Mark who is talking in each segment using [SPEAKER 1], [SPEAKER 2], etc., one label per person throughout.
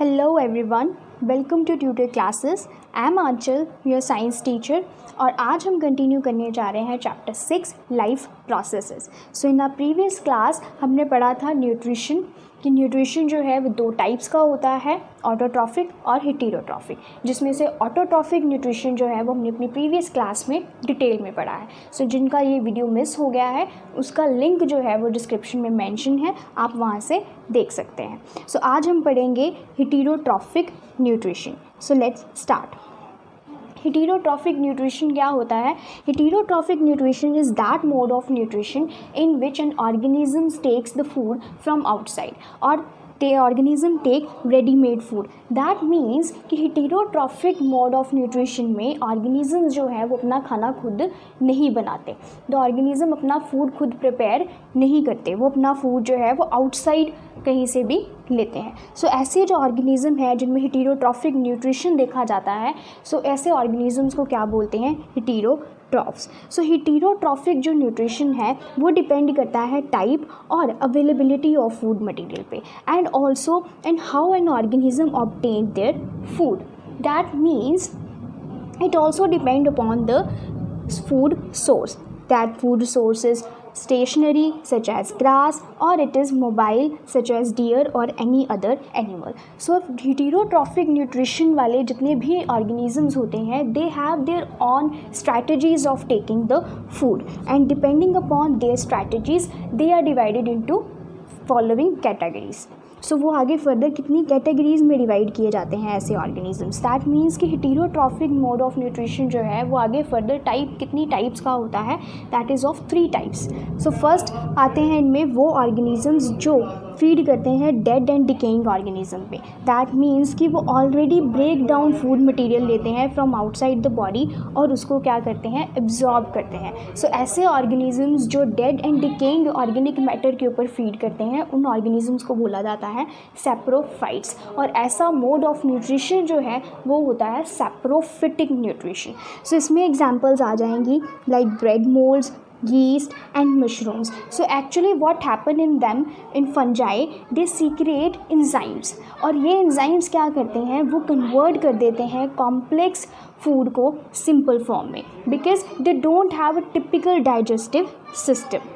[SPEAKER 1] Hello everyone, welcome to Tutor Classes. I am Aanchal, your science teacher और आज हम continue करने जा रहे हैं chapter 6 life processes. So in our previous class हमने पढ़ा था न्यूट्रिशन कि न्यूट्रिशन जो है वो दो टाइप्स का होता है, ऑटोट्रॉफिक और हेटेरोट्रॉफिक, जिसमें से ऑटोट्रॉफिक न्यूट्रिशन जो है वो हमने अपनी प्रीवियस क्लास में डिटेल में पढ़ा है. सो जिनका ये वीडियो मिस हो गया है उसका लिंक जो है वो डिस्क्रिप्शन में मेंशन है, आप वहाँ से देख सकते हैं. सो आज हम पढ़ेंगे heterotrophic nutrition. So let's start. Heterotrophic nutrition क्या होता है? Heterotrophic nutrition is that mode of nutrition in which an organism takes the food from outside और organism take readymade food. That means कि हेटेरोट्रॉफिक मोड ऑफ न्यूट्रिशन में organism जो है वो अपना खाना खुद नहीं बनाते. द ऑर्गेनिज्म अपना फूड खुद प्रिपेयर नहीं करते, वो अपना फूड जो है वो आउटसाइड कहीं से भी लेते हैं. सो ऐसे जो ऑर्गेनिज्म है जिनमें हेटेरोट्रॉफिक न्यूट्रिशन देखा जाता है, सो ऐसे ऑर्गेनिजम्स को क्या बोलते हैं? हेटेरोट्रॉफ्स. सो हेटेरोट्रॉफिक जो न्यूट्रिशन है वो डिपेंड करता है टाइप और अवेलेबिलिटी ऑफ फूड मटेरियल पे and also and how an organism obtain their food. That means it also depend upon the food source. That food source is stationary such as grass or it is mobile such as deer or any other animal. So heterotrophic nutrition वाले जितने भी organisms होते हैं they have their own strategies of taking the food and depending upon their strategies they are divided into following categories. सो वो आगे further कितनी categories में divide किए जाते हैं ऐसे ऑर्गेनिजम्स. दैट मीन्स कि हेटेरोट्रॉफिक मोड ऑफ न्यूट्रिशन जो है वो आगे फर्दर टाइप कितनी टाइप्स का होता है? That is of 3 types. So first आते हैं इनमें वो ऑर्गेनिजम्स जो फीड करते हैं डेड एंड डिकेइंग ऑर्गेनिज्म पे. दैट मीन्स कि वो already break down food material लेते हैं फ्रॉम आउटसाइड द बॉडी और उसको क्या करते हैं? एब्जॉर्ब करते हैं. सो ऐसे ऑर्गेनिजम्स जो dead and decaying organic matter के ऊपर फीड करते हैं उन ऑर्गेनिजम्स को बोला जाता है सैप्रोफाइट्स. और ऐसा मोड ऑफ न्यूट्रिशन जो है वो होता है सैप्रोफिटिक न्यूट्रिशन. सो इसमें एग्जांपल्स आ जाएंगी like bread moulds, yeast and mushrooms. So actually what happen in them in fungi, they secrete enzymes और ये enzymes क्या करते हैं? वो convert कर देते हैं complex food को simple form में because they don't have a typical digestive system.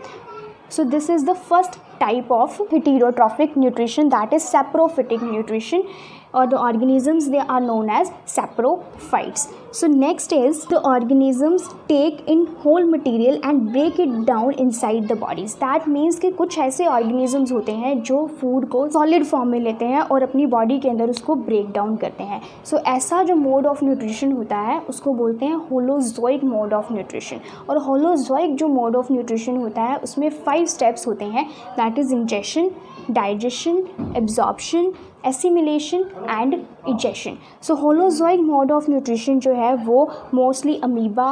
[SPEAKER 1] So this is the first type of heterotrophic nutrition, that is saprophytic nutrition, or the organisms they are known as saprophytes. So next is the organisms take in whole material and break it down inside the bodies. That means कि कुछ ऐसे organisms होते हैं जो food को solid form में लेते हैं और अपनी body के अंदर उसको break down करते हैं. So ऐसा जो mode of nutrition होता है उसको बोलते हैं holozoic mode of nutrition. और holozoic जो mode of nutrition होता है उसमें 5 steps होते हैं, that is ingestion, digestion, absorption, assimilation and egestion. So holozoic mode of nutrition जो है वो मोस्टली अमीबा,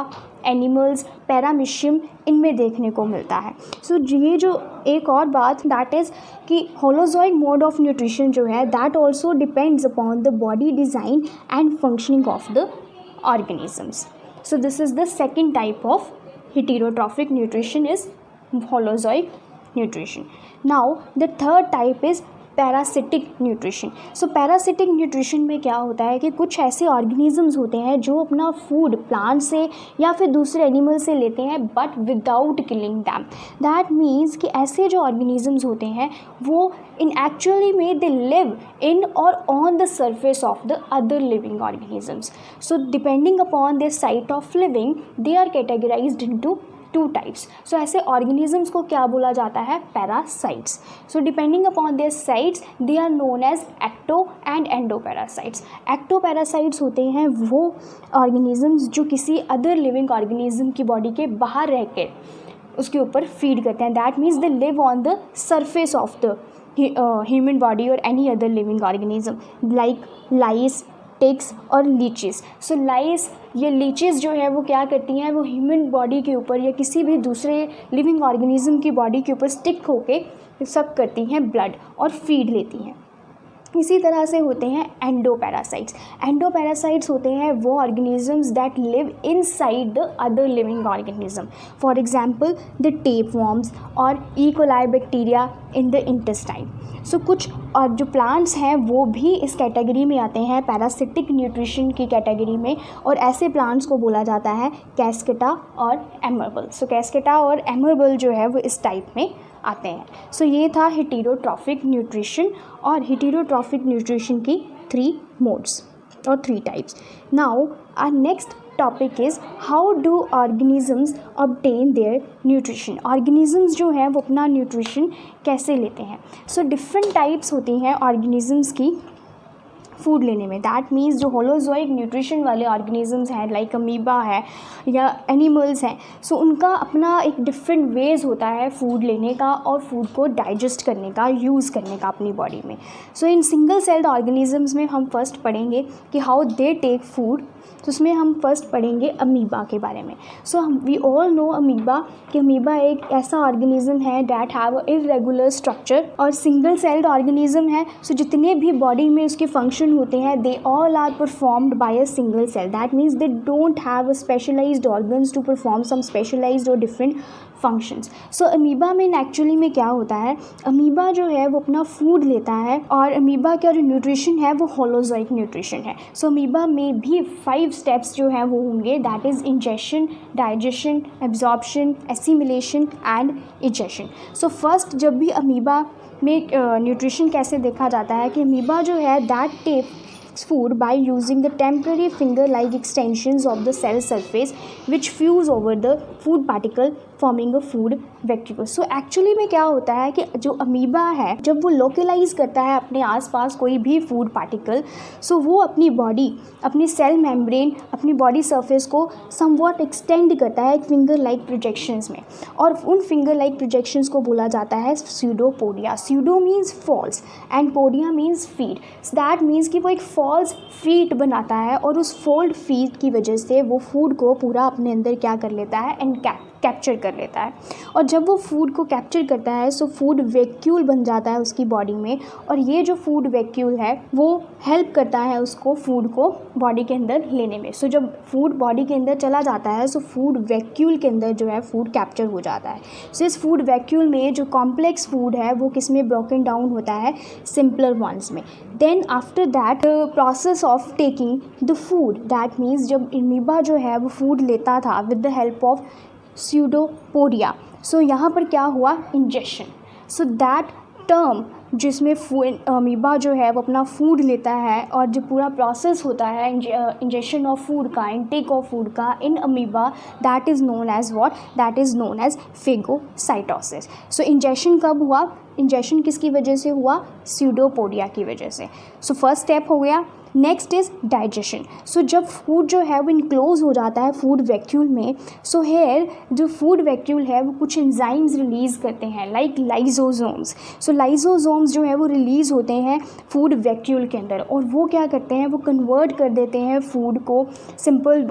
[SPEAKER 1] एनिमल्स, पैरामीशियम इनमें देखने को मिलता है. सो ये जो एक और बात दैट इज़ कि holozoic mode of nutrition जो है that also depends upon the body design and functioning of the organisms. So this is the second type of heterotrophic nutrition is holozoic nutrition. Now the third type is parasitic nutrition. So parasitic nutrition में क्या होता है कि कुछ ऐसे organisms होते हैं जो अपना फूड प्लांट से या फिर दूसरे एनिमल से लेते हैं but without killing them. That means कि ऐसे जो ऑर्गेनिजम्स होते हैं वो इन एक्चुअली में दे लिव इन और on the surface of the other living organisms. So depending upon their site of living they are categorised into 2 types. So ऐसे ऑर्गेनिजम्स को क्या बोला जाता है? Parasites. So depending upon their sites they are known as ecto and endoparasites. Ectoparasites होते हैं वो ऑर्गेनिजम्स जो किसी अदर लिविंग ऑर्गेनिज्म की बॉडी के बाहर रह के उसके ऊपर फीड करते हैं. That means they live on the surface of the human body और any other living organism like lice, ticks और लीचेस. सो लाइस, ये लीचेस जो है वो क्या करती हैं? वो ह्यूमन बॉडी के ऊपर या किसी भी दूसरे लिविंग ऑर्गेनिज्म की बॉडी के ऊपर स्टिक होके सक करती हैं ब्लड और फीड लेती हैं. इसी तरह से होते हैं एंडोपैरासाइट्स। एंडोपैरासाइट्स होते हैं वो organisms that live inside the other living organism, for example the tapeworms और E coli bacteria in the intestine. So कुछ और जो प्लांट्स हैं वो भी इस कैटेगरी में आते हैं, पैरासिटिक न्यूट्रिशन की कैटेगरी में, और ऐसे प्लांट्स को बोला जाता है कैस्केटा और एमर्बल। सो कैस्केटा और एमर्बल जो है वो इस टाइप में आते हैं। सो ये था हेटेरोट्रॉफिक न्यूट्रिशन, और हेटेरोट्रॉफिक न्यूट्रिशन की 3 मोड्स और 3 types. Now our next topic is how do organisms obtain their nutrition. Organisms जो हैं वो अपना न्यूट्रिशन कैसे लेते हैं। सो डिफरेंट टाइप्स होती हैं ऑर्गेनिजम्स की फूड लेने में। दैट मीन्स जो होलोजोइक न्यूट्रिशन वाले ऑर्गेनिजम्स हैं लाइक अमीबा है या एनिमल्स हैं, सो उनका अपना एक डिफरेंट वेज होता है फूड लेने का और फूड को डाइजेस्ट करने का, यूज़ करने का अपनी बॉडी में। सो इन सिंगल सेल्ड ऑर्गेनिजम्स में हम फर्स्ट पढ़ेंगे कि हाउ दे टेक फूड। तो उसमें हम फर्स्ट पढ़ेंगे अमीबा के बारे में। So we all know amoeba कि अमीबा एक ऐसा ऑर्गेनिज्म है that have a irregular structure और सिंगल सेल्ड ऑर्गेनिज्म है। सो जितने भी बॉडी में उसके फंक्शन होते हैं they all are performed by a single cell. That means they don't have a specialized organs to perform some specialized और different functions. So amoeba में एक्चुअली में क्या होता है, अमीबा जो है वो अपना फूड लेता है और अमीबा का जो न्यूट्रिशन है वो होलोजोइक न्यूट्रिशन है। सो अमीबा में भी 5 स्टेप्स जो हैं वो होंगे, that is ingestion, digestion, absorption, assimilation and egestion. So first जब भी अमीबा में न्यूट्रिशन कैसे देखा जाता है कि अमीबा जो है that takes food by using the temporary finger-like extensions of the cell surface which fuse over the food particle forming a food vacuole. So actually में क्या होता है कि जो अमीबा है जब वो लोकलाइज करता है अपने आसपास कोई भी फूड पार्टिकल, सो वो अपनी बॉडी, अपनी सेल मेम्ब्रेन, अपनी बॉडी सरफेस को समवॉट एक्सटेंड करता है फिंगर लाइक प्रोजेक्शंस में, और उन फिंगर लाइक प्रोजेक्शंस को बोला जाता है pseudopodia. Pseudo means false and podia means feet. That means कि वो एक फॉल्स फीट बनाता है और उस फोल्ड फीट की वजह से वो फूड को पूरा अपने अंदर क्या कर लेता है, एंड कैप्चर कर लेता है। और जब वो फूड को कैप्चर करता है सो फूड वैक्यूल बन जाता है उसकी बॉडी में, और ये जो फूड वैक्यूल है वो हेल्प करता है उसको फूड को बॉडी के अंदर लेने में। सो जब फूड बॉडी के अंदर चला जाता है सो फूड वैक्यूल के अंदर जो है फूड कैप्चर हो जाता है। सो इस फूड वैक्यूल में जो कॉम्प्लेक्स फूड है वो किस में ब्रोकन डाउन होता है, सिंपलर वंस में। Then after that process of taking the food, that means जब अमीबा जो है वो फूड लेता था with the help of pseudopodia, so यहाँ पर क्या हुआ, इंजेक्शन। सो दैट टर्म जिसमें अमीबा जो है वो अपना फूड लेता है और जो पूरा प्रोसेस होता है इंजेक्शन ऑफ फूड का, इनटेक ऑफ फूड का in amoeba, that is known as what, that is known as phagocytosis. So injection कब हुआ, इंजेक्शन किसकी वजह से हुआ, स्यूडोपोडिया की वजह से। सो फर्स्ट स्टेप हो गया। Next is digestion. सो जब फूड जो है वो इनक्लोज हो जाता है फूड वैक्यूल में, सो हेयर जो फूड वैक्यूल है वो कुछ एंजाइम्स रिलीज़ करते हैं लाइक लाइजोसोम्स। सो लाइजोसोम्स जो है वो रिलीज़ होते हैं फूड वैक्यूल के अंदर, और वो क्या करते हैं, वो कन्वर्ट कर देते हैं फूड को सिंपल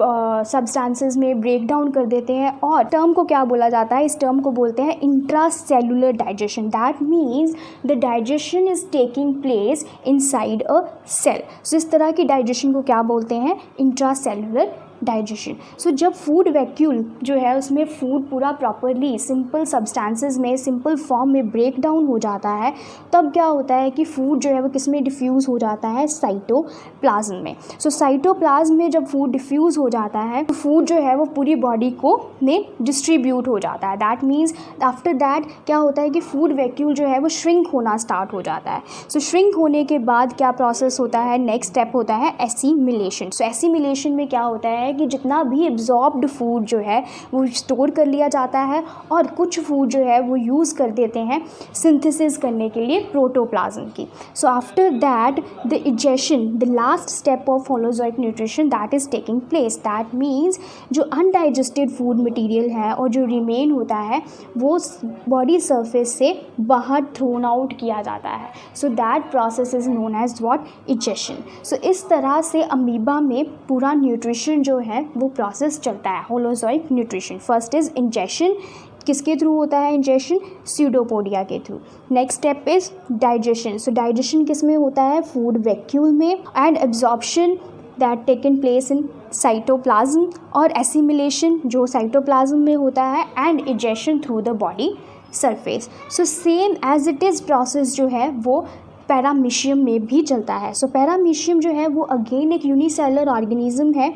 [SPEAKER 1] सब्सटेंसेस में, ब्रेक डाउन कर देते हैं। और टर्म को क्या बोला जाता है, इस टर्म को बोलते हैं intracellular digestion. That means the digestion is taking place inside a cell. So इस तरह की डाइजेशन को क्या बोलते हैं, इंट्रासेलुलर डाइजेशन। सो जब फूड वैक्यूल जो है उसमें फूड पूरा प्रॉपरली सिंपल सब्सटेंसेस में, सिंपल फॉर्म में ब्रेक डाउन हो जाता है, तब क्या होता है कि फूड जो है वो किस में डिफ्यूज़ हो जाता है, साइटोप्लाज्म में। सो साइटोप्लाज्म में जब फूड डिफ्यूज़ हो जाता है तो फूड जो है वो पूरी बॉडी को में डिस्ट्रीब्यूट हो जाता है। दैट मीन्स आफ्टर दैट क्या होता है कि फूड वैक्यूल जो है वो श्रिंक होना स्टार्ट हो जाता है। सो श्रिंक होने के बाद क्या प्रोसेस होता है, नेक्स्ट स्टेप होता है एसिमिलेशन। सो एसिमिलेशन में क्या होता है कि जितना भी एब्जॉर्ब्ड फूड जो है वो स्टोर कर लिया जाता है, और कुछ फूड जो है वो यूज़ कर देते हैं सिंथेसिस करने के लिए प्रोटोप्लाज्म की। सो after that the egestion, the last step of holozoic nutrition that is taking place. That means जो अनडाइजेस्टेड फूड मटेरियल है और जो रिमेन होता है वो बॉडी सरफेस से बाहर थ्रोन आउट किया जाता है। So that process is known as what, egestion. So इस तरह से अमीबा में पूरा न्यूट्रिशन जो है वो प्रोसेस चलता है, holozoic nutrition. First is injection, किसके थ्रू होता है इंजेशन? स्यूडोपोडिया के through. Next step is digestion. So digestion किस में होता है? फूड वैक्यूल में। And absorption that taken place in cytoplasm, और एसिमिलेशन जो साइटोप्लाज्म में होता है, and egestion through the body surface. So same as it is process जो है वो पैरामीशियम में भी चलता है। सो पैरामीशियम जो है वो अगेन एक यूनिसेलुलर ऑर्गेनिज्म है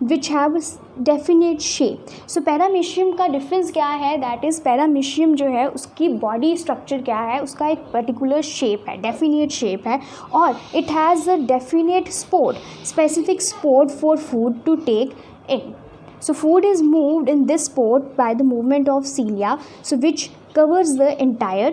[SPEAKER 1] which have definite shape. So paramecium का डिफरेंस क्या है? दैट इज़ पैरामीशियम जो है उसकी बॉडी स्ट्रक्चर क्या है? उसका एक पर्टिकुलर शेप है, डेफिनेट शेप है, और it has a definite spore, specific spore for food to take in. So food is moved in this spore by the movement of cilia, so which covers the entire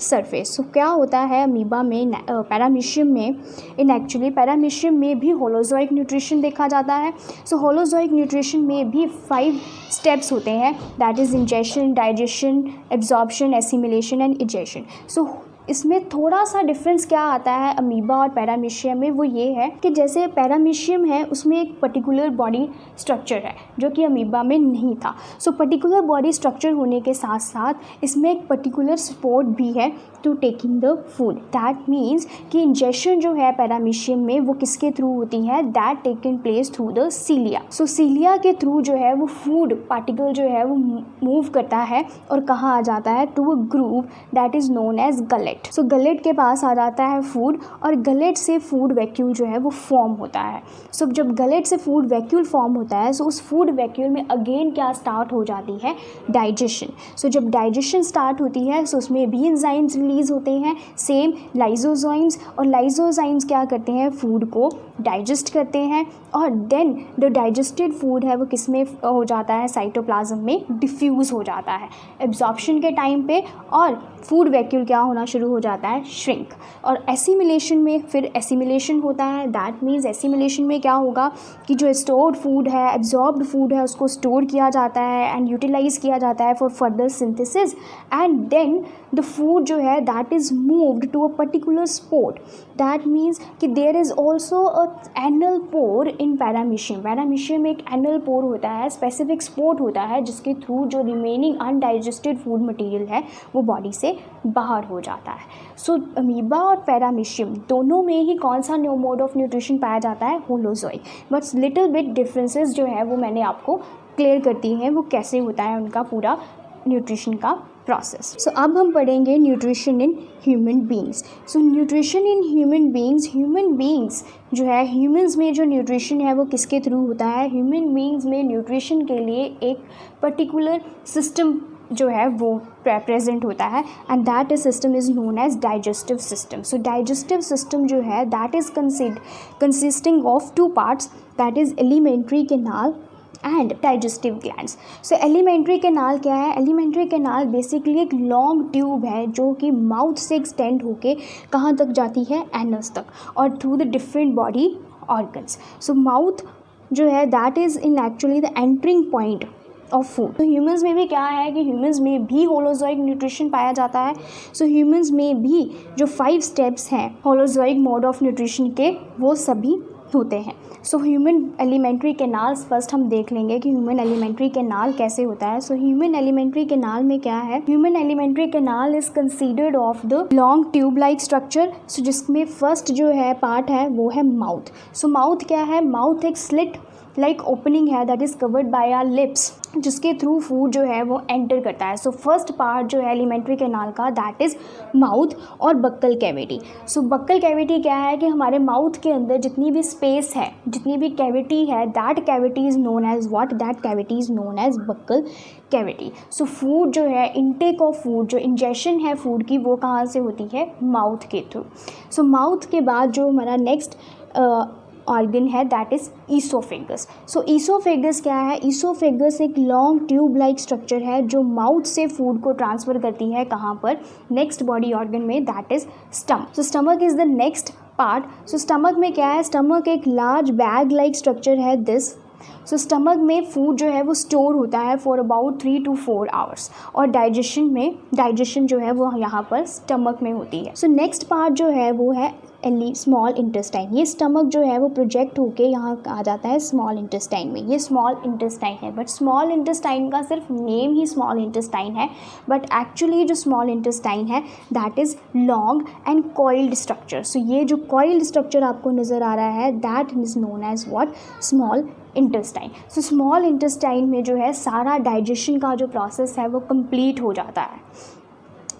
[SPEAKER 1] surface. So क्या होता है amoeba में, paramecium में, in actually paramecium में भी holozoic nutrition देखा जाता है. सो होलोजोइक न्यूट्रिशन में भी 5 स्टेप्स होते हैं, that is ingestion, digestion, absorption, assimilation and egestion. So इसमें थोड़ा सा डिफरेंस क्या आता है अमीबा और पैरामीशियम में, वो ये है कि जैसे पैरामीशियम है उसमें एक पर्टिकुलर बॉडी स्ट्रक्चर है जो कि अमीबा में नहीं था. सो पर्टिकुलर बॉडी स्ट्रक्चर होने के साथ साथ इसमें एक पर्टिकुलर सपोर्ट भी है to taking the food. That means कि इंजेशन जो है पैरामीशियम में वो किसके थ्रू होती है? That taken place through the cilia. So cilia के थ्रू जो है वो फूड पार्टिकल जो है वो मूव करता है और कहाँ आ जाता है? To a groove that is known as gullet. So gullet के पास आ जाता है फूड, और गलेट से फूड वैक्यूल जो है वो फॉर्म होता है. सो जब गलेट से फूड वैक्यूल फॉर्म होता है, सो उस फूड वैक्यूल में अगेन क्या स्टार्ट हो जाती है? डाइजेशन. सो जब डाइजेशन स्टार्ट होती है सो उसमें भी एंजाइम्स रिलीज होते हैं, सेम लाइजोजाइम्स, और लाइजोजाइम्स क्या करते हैं? फूड को डाइजेस्ट करते हैं, और देन द डाइजेस्टेड फूड है वो किस में हो जाता है? साइटोप्लाज्म में डिफ्यूज़ हो जाता है एब्जॉर्प्शन के टाइम पे, और फूड वैक्यूल क्या होना शुरू हो जाता है? श्रिंक. और एसिमिलेशन में फिर एसिमिलेशन होता है. दैट मीन्स एसिमिलेशन में क्या होगा कि जो स्टोर्ड फूड है, एब्जॉर्ब्ड फूड है, उसको स्टोर किया जाता है एंड यूटिलाइज किया जाता है for further synthesis, and then the food जो है that is moved to a particular spot. That means कि there is also a anal pore in paramecium. Paramecium में एक एनल पोर होता है, स्पेसिफिक स्पॉट होता है जिसके थ्रू जो रिमेनिंग अनडाइजेस्टेड फूड मटेरियल है वो बॉडी से बाहर हो जाता है. सो अमीबा और पैरामीशियम दोनों में ही कौन सा न्यू मोड ऑफ न्यूट्रिशन पाया जाता है? Holozoic. But little bit differences जो है वो मैंने आपको क्लियर करती हैं वो कैसे होता है उनका पूरा न्यूट्रिशन का प्रोसेस. सो अब हम पढ़ेंगे nutrition in human beings. So nutrition in human beings जो है, ह्यूमंस में जो न्यूट्रिशन है वो किसके थ्रू होता है? ह्यूमन बींग्स में न्यूट्रिशन के लिए एक पर्टिकुलर सिस्टम जो है वो प्रेजेंट होता है, and that is system is known as digestive system. So digestive system जो है that is consisting of 2 parts, that is alimentary canal and digestive glands. So alimentary canal क्या है? एलिमेंट्री कैनाल बेसिकली एक long tube है जो कि mouth से extend होके कहाँ तक जाती है? एनस तक, और through the different body organs. So mouth जो है that is in actually the entering point of food. तो ह्यूमंस में भी क्या है कि ह्यूमंस में भी होलोजोइक न्यूट्रिशन पाया जाता है. सो ह्यूमंस में भी जो 5 स्टेप्स हैं होलोजोइक मोड ऑफ न्यूट्रिशन के वो सभी होते हैं. So human alimentary canals first हम देख लेंगे कि ह्यूमन एलिमेंट्री कैनाल कैसे होता है. सो ह्यूमन एलिमेंट्री कैनाल में क्या है? Human alimentary canal is considered of the long tube like structure. So जिसमें फर्स्ट जो है पार्ट है वो है माउथ. सो माउथ क्या है? माउथ एक स्लिट लाइक ओपनिंग है that is covered by our lips, जिसके थ्रू फूड जो है वो एंटर करता है. सो फर्स्ट पार्ट जो है एलिमेंट्री कैनाल का दैट इज़ माउथ और बक्कल कैविटी. सो बक्कल कैविटी क्या है कि हमारे माउथ के अंदर जितनी भी स्पेस है, जितनी भी कैविटी है, that cavity is known as what? That cavity is known as buccal cavity. So food जो है, इनटेक ऑफ फूड, जो इंजेशन है फूड की, वो कहाँ से होती है? माउथ के थ्रू. सो माउथ के बाद जो हमारा नेक्स्ट ऑर्गन है that is oesophagus. So oesophagus क्या है? ईसोफेगस एक लॉन्ग ट्यूब लाइक स्ट्रक्चर है जो माउथ से फूड को ट्रांसफ़र करती है कहाँ पर? नेक्स्ट बॉडी ऑर्गन में, that is stomach. So stomach is the next part. So stomach में क्या है? स्टमक एक लार्ज बैग लाइक स्ट्रक्चर है दिस. सो स्टमक में फूड जो है वो स्टोर होता है फॉर अबाउट 3 to 4 आवर्स, और डाइजेशन जो है वो यहाँ पर स्टमक में होती है. सो नेक्स्ट पार्ट जो है वो है स्मॉल इंटेस्टाइन। ये स्टमक जो है वो प्रोजेक्ट होके यहाँ आ जाता है स्मॉल इंटेस्टाइन में। ये स्मॉल इंटेस्टाइन है, बट स्मॉल इंटेस्टाइन का सिर्फ नेम ही स्मॉल इंटेस्टाइन है, बट एक्चुअली जो स्मॉल इंटेस्टाइन है that is long and coiled structure. So ये जो कॉइल्ड स्ट्रक्चर आपको नज़र आ रहा है that is known as what, small intestine. So small intestine में जो है सारा डाइजेशन का जो प्रोसेस है वो कंप्लीट हो जाता है।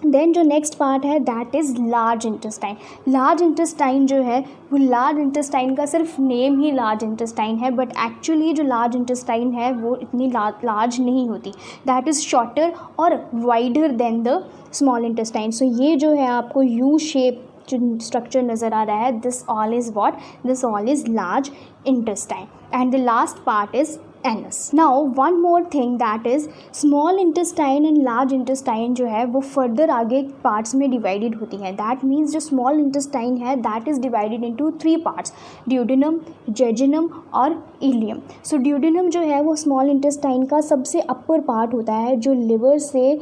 [SPEAKER 1] देन जो नेक्स्ट पार्ट है that is large intestine. Large intestine जो है वो, लार्ज इंटेस्टाइन का सिर्फ नेम ही लार्ज इंटेस्टाइन है, बट एक्चुअली जो लार्ज इंटेस्टाइन है वो इतनी लार्ज नहीं होती, दैट इज़ शॉर्टर और wider than the small intestine. So ये जो है आपको यू शेप जो स्ट्रक्चर नज़र आ रहा है, this all is what, this all is large intestine. And the last part is anus. Now one more thing that is small intestine and large intestine जो है वो फर्दर आगे पार्ट्स में डिवाइडेड होती हैं। दैट मीन्स जो small intestine है that is divided into 3 parts, duodenum, jejunum और इलियम। सो ड्यूडेनम जो है वो स्मॉल इंटेस्टाइन का सबसे अपर पार्ट होता है जो लिवर से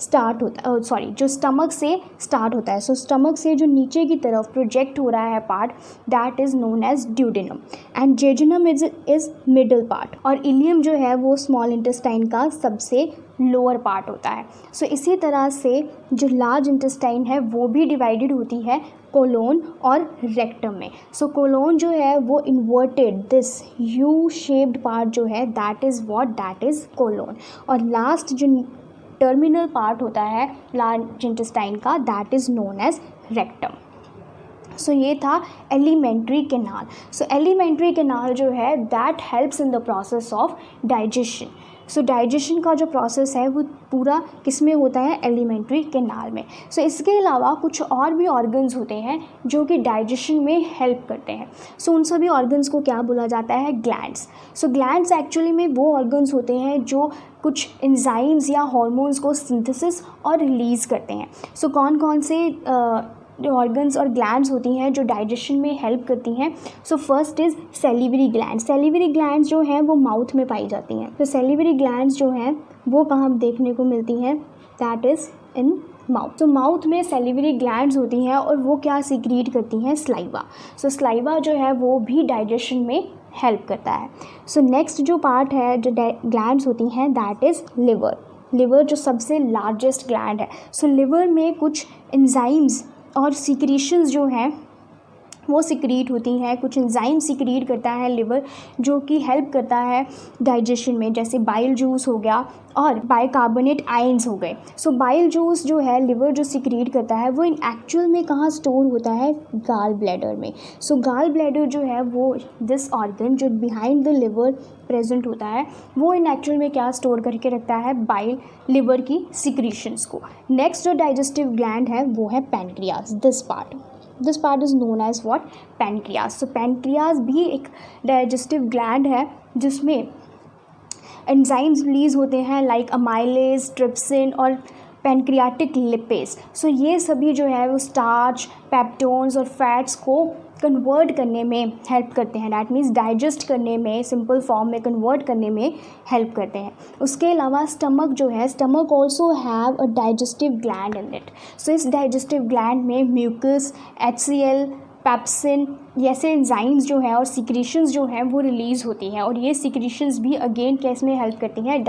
[SPEAKER 1] स्टार्ट होता है, सॉरी जो स्टमक से स्टार्ट होता है। सो स्टमक से जो नीचे की तरफ प्रोजेक्ट हो रहा है part that is known as duodenum, and jejunum is middle part, और इलियम जो है वो स्मॉल इंटेस्टाइन का सबसे लोअर पार्ट होता है। सो इसी तरह से जो लार्ज इंटेस्टाइन है वो भी डिवाइडेड होती है कोलोन और रेक्टम में। सो कोलोन जो है वो inverted, this U shaped part जो है that is what, that is colon, और लास्ट जो टर्मिनल पार्ट होता है लार्ज इंटेस्टाइन का that is known as rectum. So ये था alimentary canal. So alimentary canal जो है that helps in the process of digestion. So digestion का जो प्रोसेस है वो पूरा किस में होता है, एलिमेंट्री कैनाल में। सो इसके अलावा कुछ और भी ऑर्गन्स होते हैं जो कि डाइजेशन में हेल्प करते हैं। सो उन सभी ऑर्गन्स को क्या बोला जाता है, ग्लैंड्स। सो ग्लैंड्स एक्चुअली में वो ऑर्गन्स होते हैं जो कुछ एंजाइम्स या हार्मोन्स को सिंथेसिस और रिलीज़ करते हैं। सो कौन कौन से ऑर्गन्स और ग्लैंड्स होती हैं जो डाइजेशन में हेल्प करती हैं। So first is salivary gland. Salivary glands जो हैं वो माउथ में पाई जाती हैं। तो सेलिवरी ग्लैंड्स जो हैं वो कहाँ देखने को मिलती हैं, दैट इज़ इन माउथ। तो माउथ में सेलिवरी ग्लैंड्स होती हैं और वो क्या सीक्रेट करती हैं, स्लाइवा। सो स्लाइवा जो है वो भी डाइजेशन में हेल्प करता है। सो नेक्स्ट जो पार्ट है जो ग्लैंड्स होती हैं दैट इज़ लिवर। लिवर जो सबसे लार्जेस्ट ग्लैंड है। सो लिवर में कुछ एंजाइम्स और सिक्रीशंस जो हैं वो सिक्रीट होती हैं, कुछ एंजाइम सिक्रीट करता है लिवर जो कि हेल्प करता है डाइजेशन में, जैसे बाइल जूस हो गया और बाइकार्बोनेट आयंस हो गए। सो बाइल जूस जो है लिवर जो सिक्रीट करता है वो इन एक्चुअल में कहाँ स्टोर होता है, गाल ब्लैडर में। सो गाल ब्लैडर जो है वो दिस ऑर्गन जो बिहाइंड द लिवर प्रेजेंट होता है वो इन एक्चुअल में क्या स्टोर करके रखता है, बाइल लिवर की सिक्रीशंस को। नेक्स्ट जो डाइजेस्टिव ग्लैंड है वो है pancreas. This part is known as what, pancreas. So pancreas भी एक डाइजेस्टिव ग्लैंड है जिसमें एंजाइम्स रिलीज होते हैं लाइक अमाइलेज, ट्रिप्सिन और पैनक्रियाटिक लिपेज। सो ये सभी जो है वो स्टार्च, पेप्टोन्स और फैट्स को कन्वर्ट करने में हेल्प करते हैं। डैट मीन्स डाइजेस्ट करने में, सिंपल फॉर्म में कन्वर्ट करने में हेल्प करते हैं। उसके अलावा स्टमक जो है, stomach also have a digestive gland in it. So इस डाइजेस्टिव ग्लैंड में म्यूकस, HCl, पेप्सिन जैसे एंजाइम्स जो है और सिक्रीशंस जो हैं वो रिलीज़ होती हैं, और ये सिक्रीशंस भी अगेन कैसे में हेल्प करती हैं,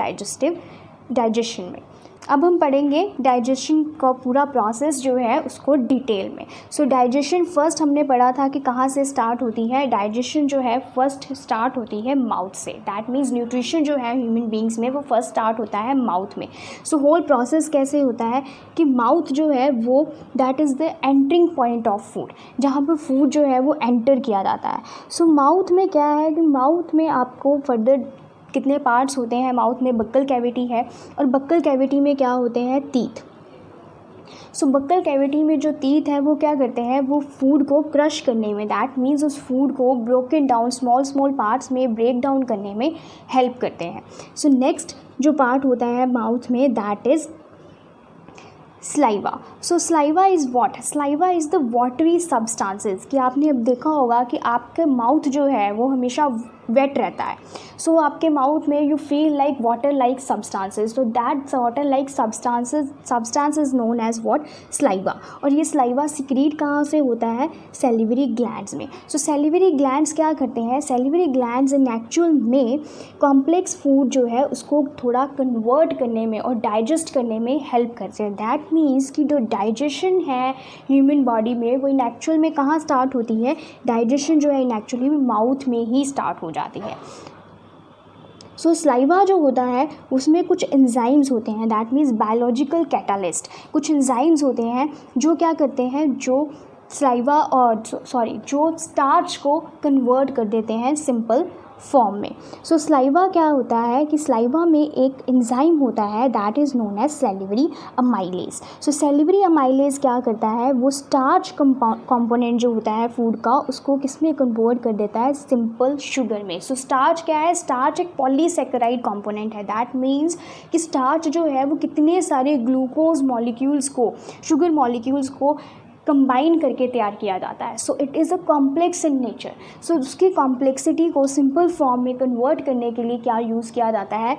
[SPEAKER 1] डाइजेशन में। अब हम पढ़ेंगे डाइजेशन का पूरा प्रोसेस जो है उसको डिटेल में। सो डाइजेशन फर्स्ट हमने पढ़ा था कि कहाँ से स्टार्ट होती है। डाइजेशन जो है फर्स्ट स्टार्ट होती है माउथ से। दैट मीन्स न्यूट्रिशन जो है ह्यूमन बींग्स में वो फर्स्ट स्टार्ट होता है माउथ में। सो होल प्रोसेस कैसे होता है कि माउथ जो है वो that is the entering point of food, जहाँ पर फूड जो है वो एंटर किया जाता है। सो माउथ में क्या है कि माउथ में आपको फर्दर कितने पार्ट्स होते हैं, माउथ में बक्कल कैविटी है और बक्कल कैविटी में क्या होते हैं, टीथ। सो बक्कल कैविटी में जो टीथ है वो क्या करते हैं, वो फूड को क्रश करने में, दैट मीन्स उस फूड को ब्रोकन डाउन स्मॉल पार्ट्स में ब्रेक डाउन करने में हेल्प करते हैं। सो नेक्स्ट जो पार्ट होता है माउथ में that is saliva. So saliva is what, saliva is the watery substances. कि आपने अब देखा होगा कि आपका माउथ जो है वो हमेशा वेट रहता है। सो आपके माउथ में you feel like water like substances, तो that water like substance is known as what, saliva. और ये सलाइवा सिक्रीट कहाँ से होता है, सैलिवरी ग्लैंड्स में। सो सैलिवरी ग्लैंड्स क्या करते हैं, सैलिवरी ग्लैंड्स इन एक्चुअल में कॉम्प्लेक्स फूड जो है उसको थोड़ा कन्वर्ट करने में और डाइजेस्ट करने में हेल्प करते हैं। दैट मीन्स कि जो डाइजेशन है ह्यूमन बॉडी में वो इन एक्चुअल में कहाँ स्टार्ट होती है, डाइजेशन जो है इन एक्चुअली माउथ में ही स्टार्ट हो जाती है। सो सलाइवा जो होता है उसमें कुछ एंजाइम्स होते हैं, दैट मीन्स बायोलॉजिकल कैटालिस्ट। कुछ एंजाइम्स होते हैं जो क्या करते हैं, जो सलाइवा और जो स्टार्च को कन्वर्ट कर देते हैं सिंपल फॉर्म में। सो सलाइवा क्या होता है कि सलाइवा में एक एंजाइम होता है that is known as salivary amylase. So salivary amylase क्या करता है, वो स्टार्च कंपोनेंट जो होता है फूड का उसको किस में कन्वर्ट कर देता है, सिंपल शुगर में। सो स्टार्च क्या है, स्टार्च एक पॉलीसेकेराइड कंपोनेंट है। दैट मीन्स कि स्टार्च जो है वो कितने सारे ग्लूकोज मॉलिक्यूल्स को, शुगर मॉलिक्यूल्स को कंबाइन करके तैयार किया जाता है। So it is a complex in nature. So उसकी कॉम्प्लेक्सिटी को सिंपल फॉर्म में कन्वर्ट करने के लिए क्या यूज़ किया जाता है,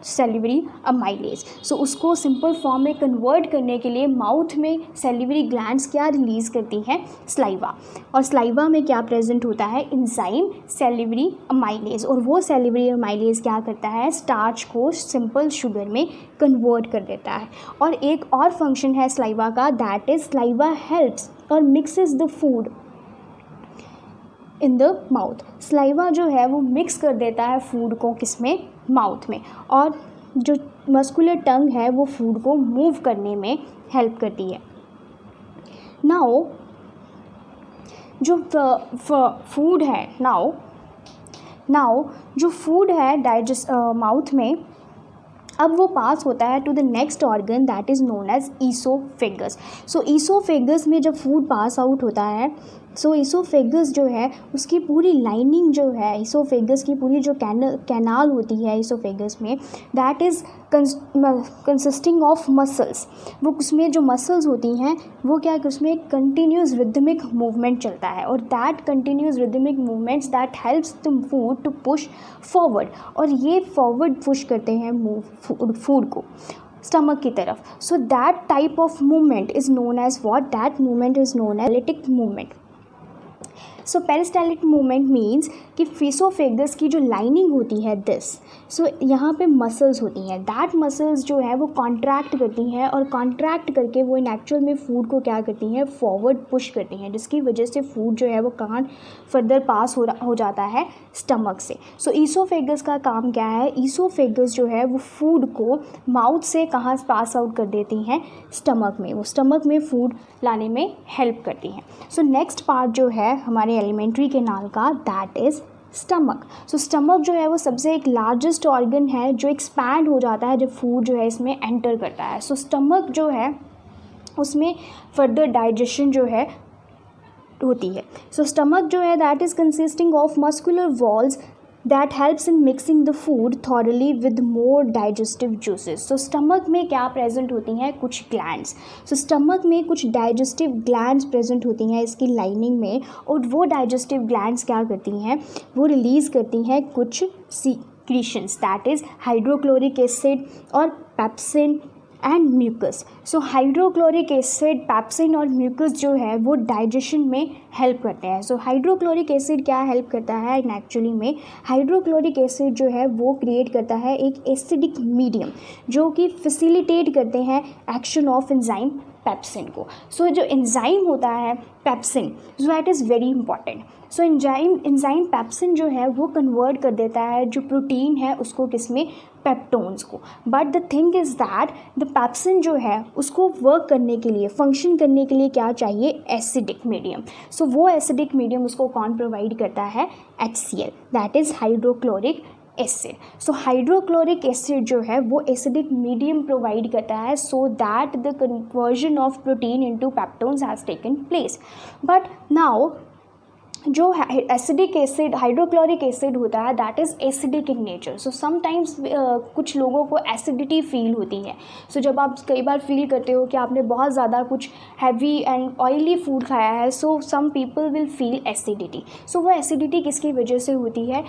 [SPEAKER 1] सैलिवरी अमाइलेज। सो उसको सिंपल फॉर्म में कन्वर्ट करने के लिए माउथ में सैलिवरी ग्लैंड्स क्या रिलीज़ करती हैं, सलाइवा। और सलाइवा में क्या प्रेजेंट होता है, एंजाइम सैलिवरी अमाइलेज। और वो सैलिवरी अमाइलेज क्या करता है, स्टार्च को सिंपल शुगर में कन्वर्ट कर देता है। और एक और फंक्शन है सलाइवा का, दैट इज़ सलाइवा हेल्प्स और mixes the food in the mouth. Saliva जो है वो मिक्स कर देता है फूड को किसमें, माउथ में। और जो मस्कुलर टंग है वो फूड को मूव करने में हेल्प करती है। नाउ जो फूड है नाउ जो फूड है डाइजेस्ट माउथ में, अब वो पास होता है to the next organ that is known as oesophagus. So oesophagus में जब फूड पास आउट होता है, सो ईसोफेगस जो है उसकी पूरी लाइनिंग जो है, ईसोफेगस की पूरी जो कैनाल होती है ईसोफेगस में, that is consisting of muscles. वो उसमें जो मसल्स होती हैं वो क्या है, उसमें कंटिन्यूस रिदमिक मूवमेंट चलता है। और that continuous rhythmic movements that helps the food to push forward. और ये फॉरवर्ड पुश करते हैं फूड को स्टमक की तरफ। So that type of movement is known as what, that movement is known as peristaltic movement. So peristaltic movement means कि oesophagus की जो लाइनिंग होती है दिस, सो यहाँ पे मसल्स होती हैं, दैट मसल्स जो है वो कॉन्ट्रैक्ट करती हैं और कॉन्ट्रैक्ट करके वो इन एक्चुअल में फूड को क्या करती हैं, फॉरवर्ड पुश करती हैं, जिसकी वजह से फूड जो है वो कहाँ फर्दर पास हो जाता है, स्टमक से। सो ईसोफेगस का काम क्या है, ईसोफेगस जो है वो फूड को माउथ से कहाँ पास आउट कर देती हैं, स्टमक में। वो स्टमक में फूड लाने में हेल्प करती हैं। सो नेक्स्ट पार्ट जो है हमारे एलिमेंट्री कैनाल का, that is stomach. So stomach जो है वो सबसे एक लार्जेस्ट ऑर्गन है जो एक्सपैंड हो जाता है जब फूड जो है इसमें एंटर करता है। सो स्टमक जो है उसमें फर्दर डाइजेशन जो है होती है। सो स्टमक जो है that is consisting of muscular walls that helps in mixing the food thoroughly with more digestive juices. So stomach में क्या present होती हैं, कुछ glands. So stomach में कुछ digestive glands present होती हैं इसकी lining में, और वो digestive glands क्या करती हैं, वो release करती हैं कुछ secretions, that is hydrochloric acid और pepsin and mucus. So hydrochloric acid, pepsin और म्यूकस जो है वो डाइजेशन में हेल्प करते हैं। सो हाइड्रोक्लोरिक एसिड क्या हेल्प करता है, इन एक्चुअली में हाइड्रोक्लोरिक एसिड जो है वो क्रिएट करता है एक एसिडिक मीडियम जो कि फैसिलिटेट करते हैं एक्शन ऑफ एंजाइम पेप्सिन को। सो जो एंजाइम होता है pepsin, so that is very important. So enzyme pepsin जो है वो कन्वर्ट कर देता है जो प्रोटीन है उसको किसमें, पेप्टोन्स को। But the thing is that the pepsin जो है उसको वर्क करने के लिए, फंक्शन करने के लिए क्या चाहिए, एसिडिक मीडियम। सो वो एसिडिक मीडियम उसको कौन प्रोवाइड करता है, HCl, that is hydrochloric acid. So hydrochloric acid जो है वो एसिडिक मीडियम प्रोवाइड करता है so that the conversion of protein into peptones has taken place. But now जो एसिडिक एसिड, हाइड्रोक्लोरिक एसिड होता है that is acidic in nature. So sometimes कुछ लोगों को एसिडिटी फील होती है। सो जब आप कई बार फील करते हो कि आपने बहुत ज़्यादा कुछ हैवी एंड ऑयली फूड खाया है, so some people will feel acidity. So वो एसिडिटी किसकी वजह से होती है,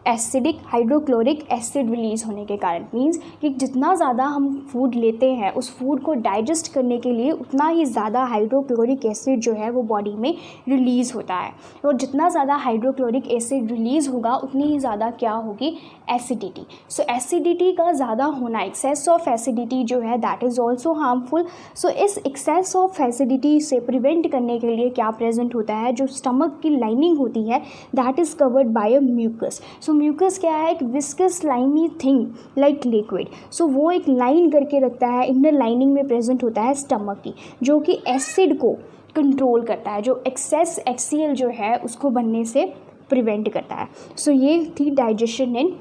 [SPEAKER 1] एसिडिक हाइड्रोक्लोरिक एसिड रिलीज़ होने के कारण। मीन्स कि जितना ज़्यादा हम फूड लेते हैं उस फूड को डाइजेस्ट करने के लिए उतना ही ज़्यादा हाइड्रोक्लोरिक एसिड जो है वो बॉडी में रिलीज़ होता है, और जितना ज़्यादा हाइड्रोक्लोरिक एसिड रिलीज़ होगा उतनी ही ज़्यादा क्या होगी, एसिडिटी। सो एसिडिटी का ज़्यादा होना, एक्सेस ऑफ एसिडिटी जो है दैट इज़ ऑल्सो हार्मफुल। सो इस एक्सेस ऑफ एसिडिटी से प्रिवेंट करने के लिए क्या प्रेजेंट होता है, जो स्टमक की लाइनिंग होती है that is covered by a mucus. So mucus क्या है, एक viscous liny thing like liquid. So वो एक लाइन करके रखता है, इनर लाइनिंग में प्रेजेंट होता है स्टमक की, जो कि एसिड को कंट्रोल करता है, जो एक्सेस HCl जो है उसको बनने से प्रिवेंट करता है। सो ये थी digestion in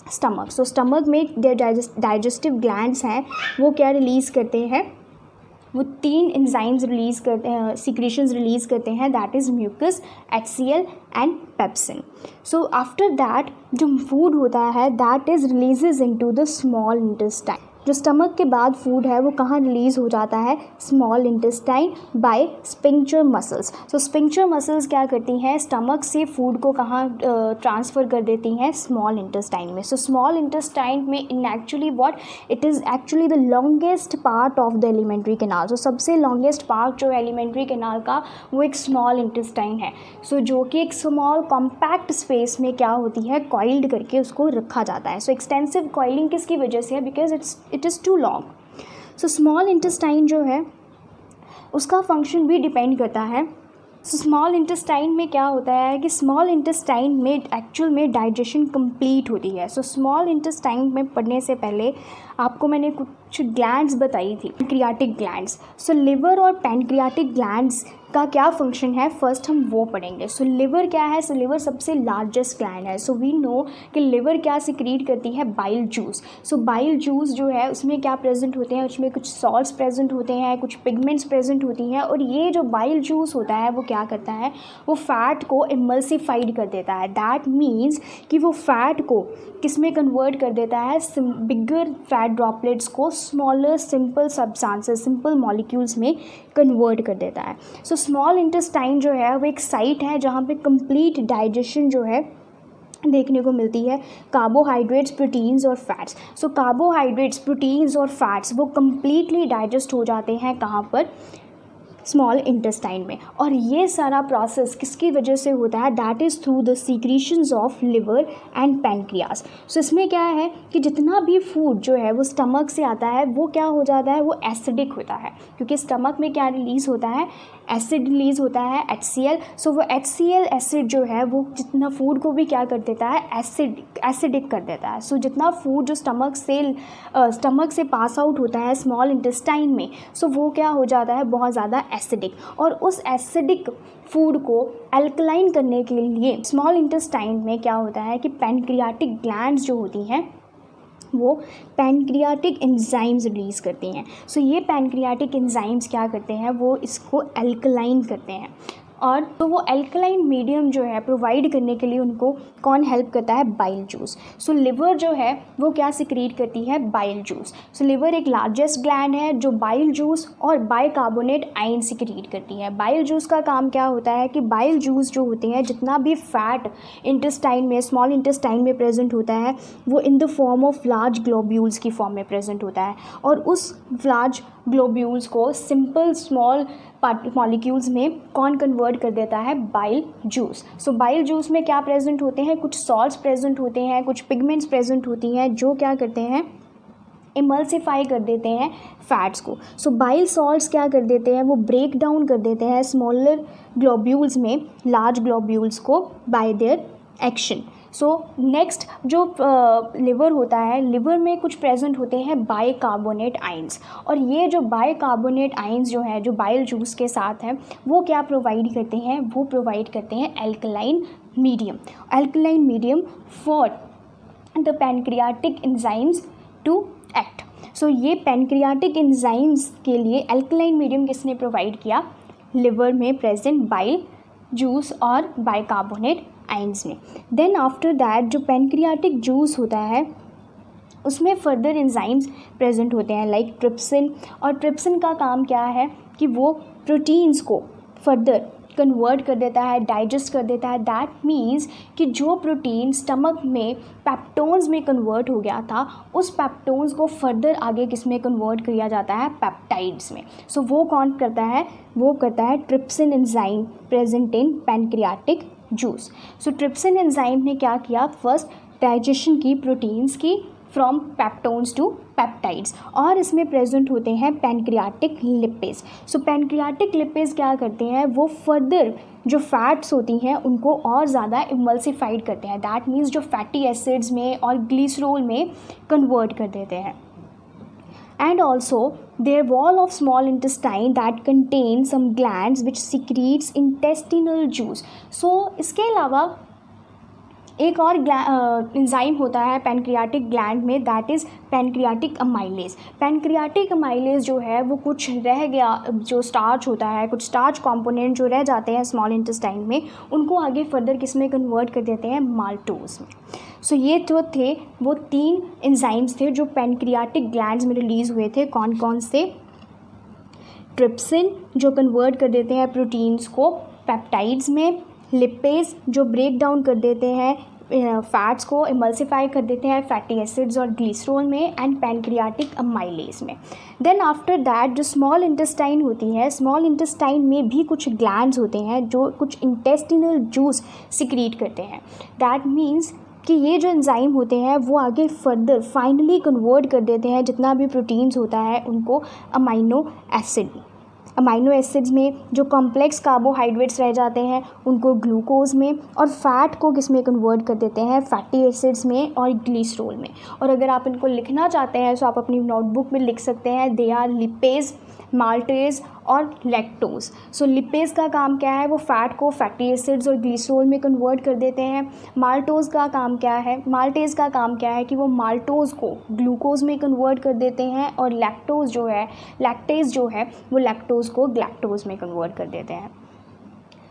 [SPEAKER 1] stomach. So stomach में डाइजेस्टिव ग्लैंड्स हैं, वो क्या रिलीज़ करते हैं, वो 3 एंजाइम्स रिलीज़ करते हैं, सीक्रेशंस रिलीज़ करते हैं, that is mucus, HCl and pepsin. So after that जो फूड होता है that is releases into the small intestine. जो स्टमक के बाद फूड है वो कहाँ रिलीज़ हो जाता है, small intestine bye sphincter muscles. सो स्पिंक्चर मसल्स क्या करती हैं, स्टमक से फूड को कहाँ ट्रांसफ़र कर देती हैं, स्मॉल इंटेस्टाइन में। सो स्मॉल इंटेस्टाइन में in actually what it is actually the longest part of the alimentary canal. So सबसे लॉन्गेस्ट पार्ट जो एलिमेंट्री कैनाल का वो एक स्मॉल इंटेस्टाइन है। सो जो कि एक स्मॉल कॉम्पैक्ट स्पेस में क्या होती है, कॉइल्ड करके उसको रखा जाता है। सो एक्सटेंसिव कॉइलिंग किसकी वजह से है, because it is too long. So small intestine जो है उसका फंक्शन भी डिपेंड करता है। सो स्मॉल इंटेस्टाइन में क्या होता है कि स्मॉल इंटेस्टाइन में एक्चुअल में डाइजेशन कंप्लीट होती है। सो स्मॉल इंटेस्टाइन में पढ़ने से पहले आपको मैंने कुछ ग्लैंड्स बताई थी, पैनक्रियाटिक ग्लैंड्स। सो लिवर और पैनक्रियाटिक ग्लैंड्स का क्या फंक्शन है, फर्स्ट हम वो पढ़ेंगे। सो लिवर क्या है, सो लिवर सबसे लार्जेस्ट ग्लैंड है। सो वी नो कि लिवर क्या सिक्रीट करती है, बाइल जूस। सो बाइल जूस जो है उसमें क्या प्रेजेंट होते हैं, उसमें कुछ सॉल्ट्स प्रेजेंट होते हैं, कुछ पिगमेंट्स प्रेजेंट होती हैं, और ये जो बाइल जूस होता है वो क्या करता है, वो फैट को इमल्सिफाइड कर देता है। दैट मीन्स कि वो फैट को किस में कन्वर्ट कर देता है, बिगर फैट ड्रॉपलेट्स को smaller simple substances, simple molecules में कन्वर्ट कर देता है। सो स्मॉल इंटेस्टाइन जो है वो एक साइट है जहाँ पे कंप्लीट डाइजेशन जो है देखने को मिलती है, कार्बोहाइड्रेट्स, प्रोटीन्स और फैट्स। सो कार्बोहाइड्रेट्स, प्रोटीन्स और फैट्स वो कंप्लीटली डाइजेस्ट हो जाते हैं कहाँ पर, स्मॉल इंटेस्टाइन में। और ये सारा प्रोसेस किसकी वजह से होता है, that is through the secretions of liver and pancreas. So इसमें क्या है कि जितना भी फूड जो है वो स्टमक से आता है वो क्या हो जाता है, वो एसिडिक होता है, क्योंकि स्टमक में क्या रिलीज़ होता है, एसिड रिलीज़ होता है, HCl। सो वो HCl एसिड जो है वो जितना फूड को भी क्या कर देता है, एसिडिक कर देता है। सो जितना फूड जो स्टमक से पास आउट होता है स्मॉल इंटेस्टाइन में, सो वो क्या हो जाता है, बहुत ज़्यादा एसिडिक। और उस एसिडिक फूड को अल्कलाइन करने के लिए स्मॉल इंटेस्टाइन में क्या होता है कि पैनक्रियाटिक ग्लैंड्स जो होती हैं वो पैनक्रियाटिक एंजाइम्स रिलीज़ करती हैं। सो ये पैनक्रियाटिक एंजाइम्स क्या करते हैं, वो इसको अल्कलाइन करते हैं। और तो वो अल्कलाइन मीडियम जो है प्रोवाइड करने के लिए उनको कौन हेल्प करता है, बाइल जूस। सो लिवर जो है वो क्या सिक्रीट करती है, बाइल जूस। सो लिवर एक लार्जेस्ट ग्लैंड है जो बाइल जूस और बाइकार्बोनेट आयन सिक्रीट करती है। बाइल जूस का काम क्या होता है कि बाइल जूस जो होते हैं, जितना भी फैट इंटेस्टाइन में, स्मॉल इंटेस्टाइन में प्रेजेंट होता है, वो in the form of large globules की फॉर्म में प्रेजेंट होता है, और उस लार्ज ग्लोब्यूल्स को सिंपल स्मॉल मॉलिक्यूल्स में कौन कन्वर्ट कर देता है, बाइल जूस। सो बाइल जूस में क्या प्रेजेंट होते हैं, कुछ सॉल्ट्स प्रेजेंट होते हैं, कुछ पिगमेंट्स प्रेजेंट होती हैं, जो क्या करते हैं, इमल्सिफाई कर देते हैं फैट्स को। सो बाइल सॉल्ट्स क्या कर देते हैं, वो ब्रेक डाउन कर देते हैं स्मॉलर ग्लोब्यूल्स में लार्ज ग्लोब्यूल्स को bye their action. So next जो लिवर होता है, लिवर में कुछ प्रेजेंट होते हैं बाइकार्बोनेट आयंस, और ये जो बाइकार्बोनेट आयंस जो है जो बाइल जूस के साथ हैं वो क्या प्रोवाइड करते हैं, वो प्रोवाइड करते हैं alkaline medium for the pancreatic enzymes to act. So ये पैनक्रियाटिक एंजाइम्स के लिए अल्कलाइन मीडियम किसने प्रोवाइड किया, लिवर में प्रेजेंट बाइल जूस और बाइकार्बोनेट आयंस ने। देन आफ्टर दैट जो पैनक्रियाटिक जूस होता है उसमें फर्दर एंजाइम्स प्रेजेंट होते हैं लाइक ट्रिप्सिन, और ट्रिप्सिन का काम क्या है कि वो प्रोटीन्स को फर्दर कन्वर्ट कर देता है, डाइजेस्ट कर देता है। दैट मीन्स कि जो प्रोटीन स्टमक में पेप्टोन्स में कन्वर्ट हो गया था, उस पेप्टोन्स को फर्दर आगे किस में कन्वर्ट किया जाता है, पेप्टाइड्स में। सो वो कौन करता है, वो करता है trypsin enzyme present in pancreatic juice. So trypsin enzyme ने क्या किया, फर्स्ट डाइजेशन की प्रोटीन्स की फ्रॉम पेप्टोन्स टू पेप्टाइड्स, और इसमें प्रेजेंट होते हैं पैनक्रियाटिक लिपिड्स। सो पैनक्रियाटिक लिपिड्स क्या करते हैं, वो फर्दर जो फैट्स होती हैं उनको और ज़्यादा इमल्सिफाइड करते हैं। दैट मीन्स जो फैटी एसिड्स में और ग्लिसरॉल में कन्वर्ट कर देते हैं। And also their wall of small intestine that contains some glands which secretes intestinal juice. So इसके अलावा एक और एंजाइम होता है पैनक्रियाटिक ग्लैंड में, that is pancreatic amylase. Pancreatic amylase जो है वो कुछ रह गया जो स्टार्च होता है, कुछ स्टार्च कंपोनेंट जो रह जाते हैं स्मॉल इंटेस्टाइन में, उनको आगे फर्दर किस में कन्वर्ट कर देते हैं, माल्टोज में। सो ये जो थे वो 3 एंजाइम्स थे जो पैनक्रियाटिक ग्लैंड्स में रिलीज़ हुए थे। कौन कौन से, ट्रिप्सिन जो कन्वर्ट कर देते हैं प्रोटीन्स को पेप्टाइड्स में, लिपेज जो ब्रेक डाउन कर देते हैं फैट्स को, इमल्सिफाई कर देते हैं फैटी एसिड्स और ग्लिसरॉल में, एंड पैनक्रियाटिक अमाइलेज में। देन आफ्टर दैट जो स्मॉल इंटेस्टाइन होती है, स्मॉल इंटेस्टाइन में भी कुछ ग्लैंड्स होते हैं जो कुछ इंटेस्टिनल जूस सिक्रीट करते हैं। दैट मीन्स कि ये जो एंजाइम होते हैं वो आगे फर्दर फाइनली कन्वर्ट कर देते हैं जितना भी प्रोटीन्स होता है उनको अमाइनो एसिड। अमाइनो एसिड्स में जो कॉम्प्लेक्स कार्बोहाइड्रेट्स रह जाते हैं उनको ग्लूकोज में, और फैट को किस में कन्वर्ट कर देते हैं, फैटी एसिड्स में और ग्लिसरॉल में। और अगर आप इनको लिखना चाहते हैं तो आप अपनी नोटबुक में लिख सकते हैं, दे आर लिपेज, माल्टेज और लैक्टोज। सो लिपेज का काम क्या है, वो फैट को फैटी एसिड्स और ग्लिसरॉल में कन्वर्ट कर देते हैं। माल्टोज का काम क्या है, माल्टेज का काम क्या है कि वो माल्टोज को ग्लूकोज में कन्वर्ट कर देते हैं, और लैक्टोज जो है, लैक्टेज जो है वो लैक्टोज को ग्लैक्टोज में कन्वर्ट कर देते हैं।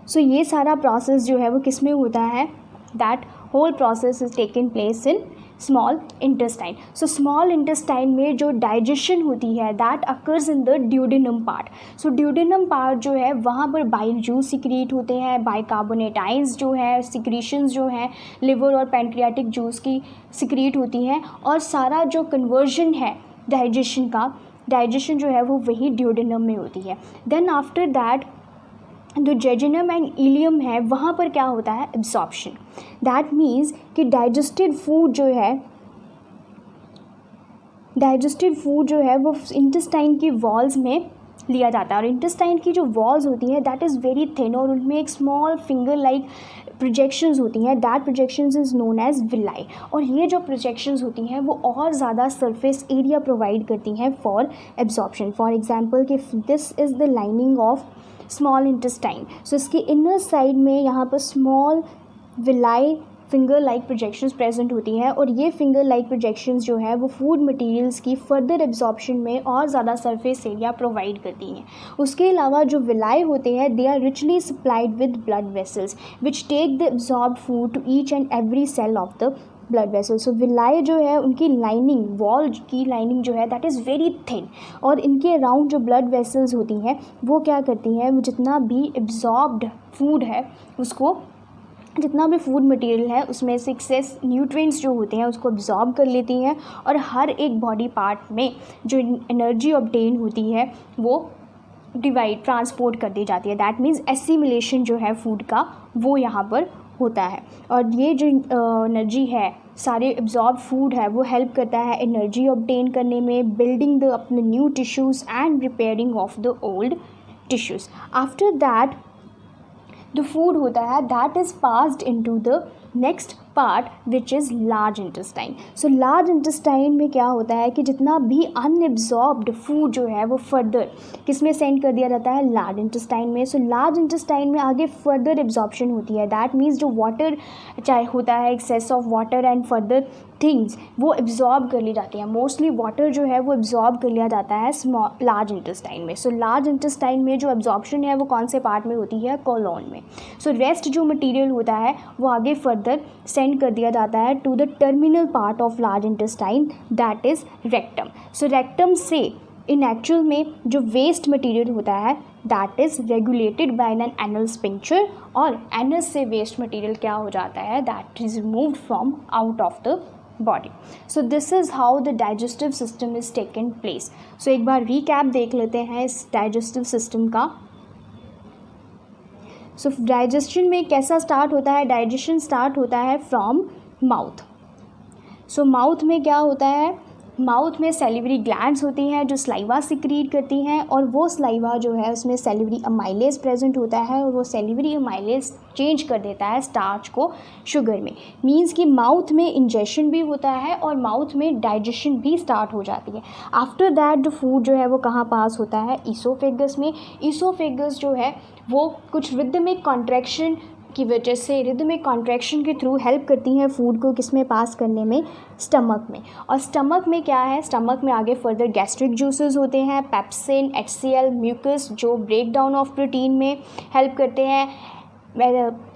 [SPEAKER 1] सो ये सारा प्रोसेस जो है वो किस में होता है, that whole process is taking place in small intestine. So small intestine में जो डाइजेशन होती है that occurs in the duodenum part. So duodenum part जो है वहाँ पर बाइल जूस सिक्रीट होते हैं, बाइकार्बोनेट आइंस जो है, सिक्रीशंस जो हैं लिवर और पैनक्रियाटिक जूस की सिक्रीट होती हैं, और सारा जो कन्वर्जन है डाइजेशन का, डाइजेशन जो है वो वही ड्यूडेनम में होती है। देन आफ्टर दैट जो जेजिनम एंड इलियम है वहाँ पर क्या होता है, एब्जॉर्प्शन। दैट मीन्स कि डाइजेस्टेड फूड जो है वो इंटेस्टाइन की वॉल्स में लिया जाता है, और इंटेस्टाइन की जो वॉल्स होती हैं दैट इज़ वेरी थिन, और उनमें एक स्मॉल फिंगर लाइक प्रोजेक्शंस होती हैं, that projections is known as villi. और ये जो प्रोजेक्शंस होती हैं वो और ज़्यादा सरफेस एरिया प्रोवाइड करती हैं फॉर एब्जॉर्प्शन। फॉर एग्जांपल कि this is the lining of small intestine. So इसके इनर साइड में यहाँ पर small villi finger like projections present होती हैं, और ये फिंगर लाइक प्रोजेक्शंस जो है वो फूड मटेरियल्स की फर्दर एब्जॉर्प्शन में और ज़्यादा सरफेस एरिया प्रोवाइड करती हैं। उसके अलावा जो विलाई होते हैं they are richly supplied with blood vessels which take the absorbed food to each and every cell of the blood vessel. So villi जो है उनकी लाइनिंग, वॉल की लाइनिंग जो है दैट इज़ वेरी थिन, और इनके अराउंड जो blood vessels होती हैं वो क्या करती हैं, वो जितना भी एब्जॉर्ब्ड फूड है उसको, जितना भी फूड मटेरियल है उसमें से एक्सेस न्यूट्रिएंट्स जो होते हैं उसको एब्जॉर्ब कर लेती हैं, और हर एक बॉडी पार्ट में जो एनर्जी ऑब्टेन होती है वो ट्रांसपोर्ट कर दी जाती है। दैट मीन्स एसिमिलेशन जो है फूड का वो यहाँ पर होता है, और ये जो एनर्जी है सारे एब्जॉर्ब फूड है वो हेल्प करता है एनर्जी ऑब्टेन करने में, बिल्डिंग द अपने new tissues and repairing of the old tissues. After that the food होता है that is passed into the next part which is large intestine. So large intestine में क्या होता है कि जितना भी unabsorbed food जो है वो further किस में send कर दिया जाता है, large intestine में। So large intestine में आगे further absorption होती है, that means जो water चाहे होता है excess of water and further things वो एब्जॉर्ब कर ली जाती हैं। मोस्टली वाटर जो है वो एब्जॉर्ब कर लिया जाता है लार्ज इंटेस्टाइन में। सो लार्ज इंटेस्टाइन में जो एब्जॉर्प्शन है वो कौन से पार्ट में होती है, कोलोन में। सो रेस्ट जो मटेरियल होता है वो आगे फर्दर सेंड कर दिया जाता है to the terminal part of large intestine that is rectum. So rectum से इन एक्चुअल में जो वेस्ट मटेरियल होता है that is regulated by an anal sphincter, और एनस से वेस्ट मटेरियल क्या हो जाता है, that is removed from out of the body. So this is how the digestive system is taken place. So एक बार रीकैप देख लेते हैं इस डाइजेस्टिव सिस्टम का. सो डाइजेशन में कैसा स्टार्ट होता है, डाइजेशन स्टार्ट होता है फ्रॉम माउथ. सो माउथ में क्या होता है, माउथ में सेलिवरी ग्लैंड्स होती हैं जो स्लाइवा सिक्रीट करती हैं, और वो स्लाइवा जो है उसमें सेलिवरी अमाइलेज प्रेजेंट होता है, और वो सेलिवरी अमाइलेज चेंज कर देता है स्टार्च को शुगर में. मींस कि माउथ में इंजेशन भी होता है और माउथ में डाइजेशन भी स्टार्ट हो जाती है. आफ्टर दैट द फूड जो है वो कहाँ पास होता है, ईसोफेगस में. ईसोफेगस जो है वो कुछ रिदमिक कॉन्ट्रैक्शन की वजह से, रिदमिक कॉन्ट्रैक्शन के थ्रू हेल्प करती हैं फूड को किस में पास करने में, स्टमक में. और स्टमक में क्या है, स्टमक में आगे फर्दर गैस्ट्रिक जूसेस होते हैं, पेप्सिन, HCl, म्यूकस जो ब्रेक डाउन ऑफ प्रोटीन में हेल्प करते हैं.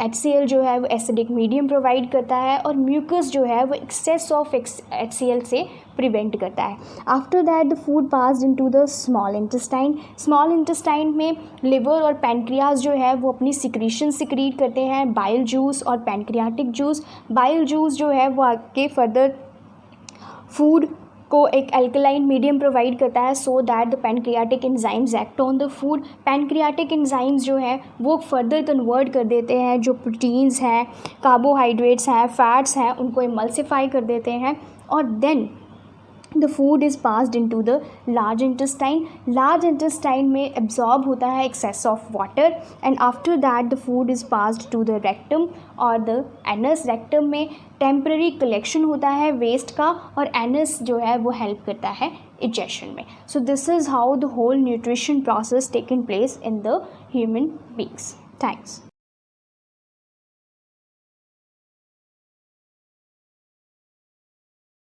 [SPEAKER 1] HCl जो है वो एसिडिक मीडियम प्रोवाइड करता है, और म्यूकस जो है वो एक्सेस ऑफ HCl से प्रिवेंट करता है. After that the food passed into the small intestine. Small intestine में लिवर और पैनक्रियाज जो है वो अपनी सिक्रीशन सिक्रीट करते हैं, बाइल जूस और पैनक्रियाटिक जूस. बाइल जूस जो है वो आगे फर्दर फूड को एक एल्कलाइन मीडियम प्रोवाइड करता है, so that the pancreatic enzymes act on the food. Pancreatic enzymes जो है वो फर्दर कन्वर्ट कर देते हैं जो प्रोटीन्स हैं, कार्बोहाइड्रेट्स हैं, फैट्स हैं, उनको इमल्सिफाई कर देते हैं, और then the food is passed into the large intestine. Large intestine में absorb होता है excess of water, and after that the food is passed to the rectum और the anus. rectum में temporary collection होता है waste का, और anus जो है वो help करता है digestion में. So this is how the whole nutrition process taken place in the human beings. Thanks.